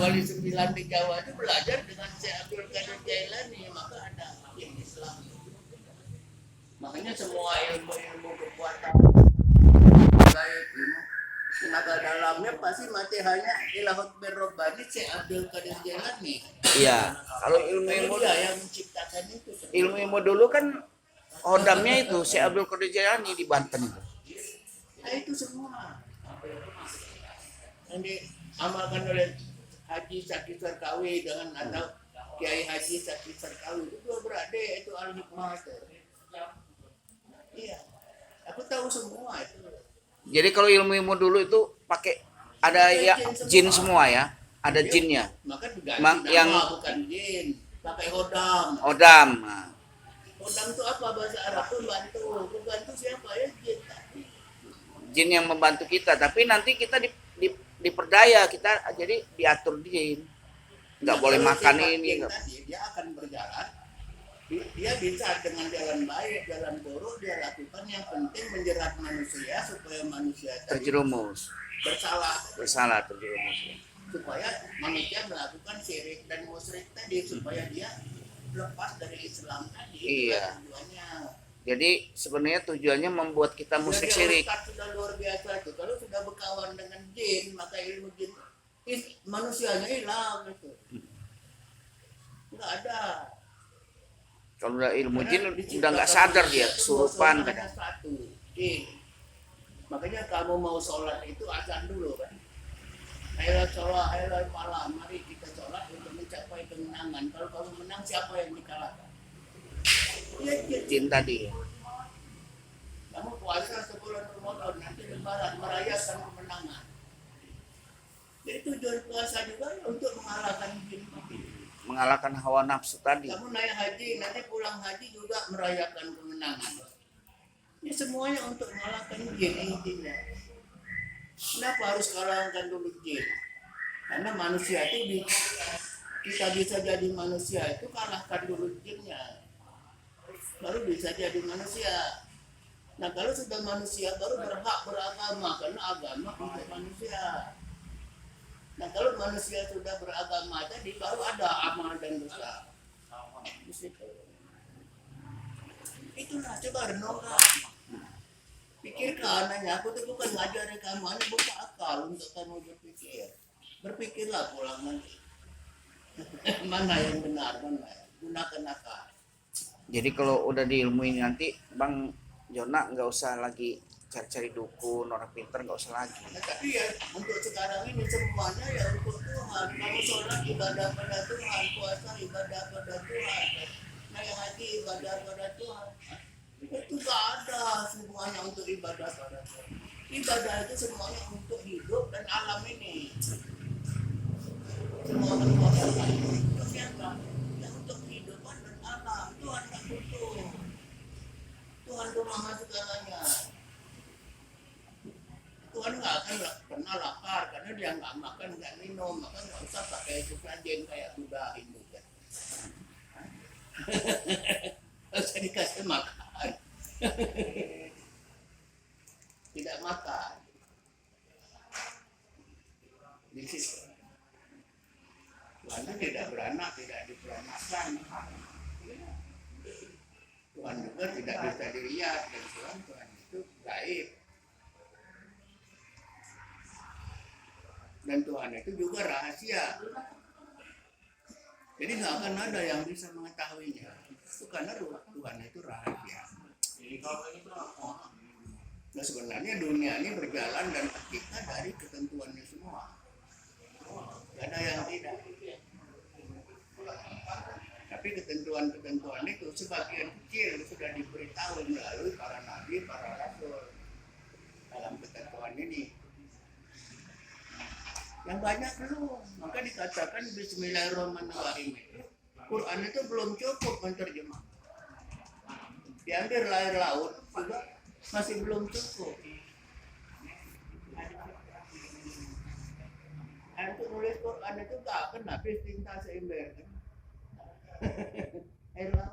Wali Sembilan di Jawa itu belajar dengan Syekh Abdul Qadir Jailani, maka ada jin Islam. Makanya semua ilmu-ilmu kekuatan gaib, ilmu tenaga dalamnya pasti matihanya ilahut berrobbani Syekh Abdul Qadir Jailani. Iya, kalau ilmu-ilmu dia yang menciptakan itu. Ilmu dulu kan hodamnya itu Syekh Abdul Qadir Jailani di Banten itu. Nah itu semua yang diamalkan oleh Haji Saki Sarkawi dengan atau Kiai Haji Saki Sarkawi itu dua beradik itu al-hikmah itu. Iya, aku tahu semua itu. Jadi kalau ilmu dulu itu pakai ada ya jin semua ya, ada jinnya. Maka diganti yang nama bukan jin, pakai hodam. Hodam. Nah. Hodam itu apa bahasa Arab? Pembantu. Pembantu siapa ya? Jin. Jin yang membantu kita, tapi nanti kita diperdaya, kita jadi diatur jin. Nggak boleh makan ini. Dia akan berjalan. Dia bisa dengan jalan baik, jalan buruk dia lakukan, yang penting menjerat manusia supaya manusia terjerumus, bersalah terjerumus, supaya manusia melakukan syirik dan musyrik tadi, supaya dia lepas dari Islam tadi. Iya. Tujuannya. Jadi sebenarnya tujuannya membuat kita musyrik syirik. Sudah luar biasa itu. Kalau sudah berkawan dengan jin, maka ilmu jin manusianya hilang itu. Nggak ada. Kalau udah ilmu jin udah nggak sadar dia kesurupan kan. Satu, makanya kamu mau sholat itu azan dulu kan. Ayolah sholat, ayolah malam, mari kita sholat untuk mencapai kemenangan. Kalau kamu menang, siapa yang dikalahkan? Ya, jin tadi. Kamu puasa sebulan Ramadan, nanti lebaran merayakan kemenangan. Jadi tujuan puasa juga untuk mengalahkan jin. Mengalahkan hawa nafsu tadi. Kamu naik haji, nanti pulang haji juga merayakan kemenangan. Ini semuanya untuk mengalahkan jin intinya. Kenapa harus kalahkan dulu jin? Karena manusia itu kita bisa jadi manusia itu kalahkan dulu jinnya, baru bisa jadi manusia. Nah kalau sudah manusia baru berhak beragama, karena agama untuk manusia. Nah kalau manusia sudah beragama tadi baru ada amal dan dosa. Itulah coba renungkan. Pikirkan, nanya aku tuh bukan ngajari kamu, hanya buka akal untuk kamu berpikir. Berpikirlah pulang nanti. Mana yang benar, mana gunakan akal. Jadi kalau udah diilmuin nanti Bang Jona nggak usah lagi cari-cari dukun, orang pintar nggak usah lagi. Nah, tapi ya untuk sekarang ini semuanya ya untuk Tuhan. Kamu sholat ibadah pada Tuhan, puasa ibadah pada Tuhan, naik haji ibadah pada Tuhan. Itu gak ada semuanya untuk ibadah pada Tuhan. Ibadah itu semuanya untuk hidup dan alam ini. Semua kekuasaan itu siapa? Ya untuk kehidupan dan alam. Tuhan tak butuh. Tuhan itu maha segalanya. Tuhan nggak akan pernah lapar karena dia nggak makan nggak minum, maka nggak usah pakai sesajen kayak Buddha Hindu kan. Nggak usah dikasih makan. Tidak makan. Di situ. Tuhan itu tidak beranak, tidak diperanakan. Tuhan juga tidak bisa dilihat, dan Tuhan itu gaib. Dan Tuhan itu juga rahasia. Jadi nggak akan ada yang bisa mengetahuinya. Itu karena Tuhan itu rahasia. Nah sebenarnya dunia ini berjalan dan kita dari ketentuannya semua. Tidak ada yang tidak. Tapi ketentuan-ketentuan itu sebagian kecil sudah diberitahu melalui para nabi, para rasul dalam ketentuan ini. Yang banyak belum, maka dikatakan Bismillahirrahmanirrahim itu Quran itu belum cukup menterjemah. Diambil lahir laut juga masih belum cukup. Untuk nulis Quran itu tak akan habis tinta seember kan. Air laut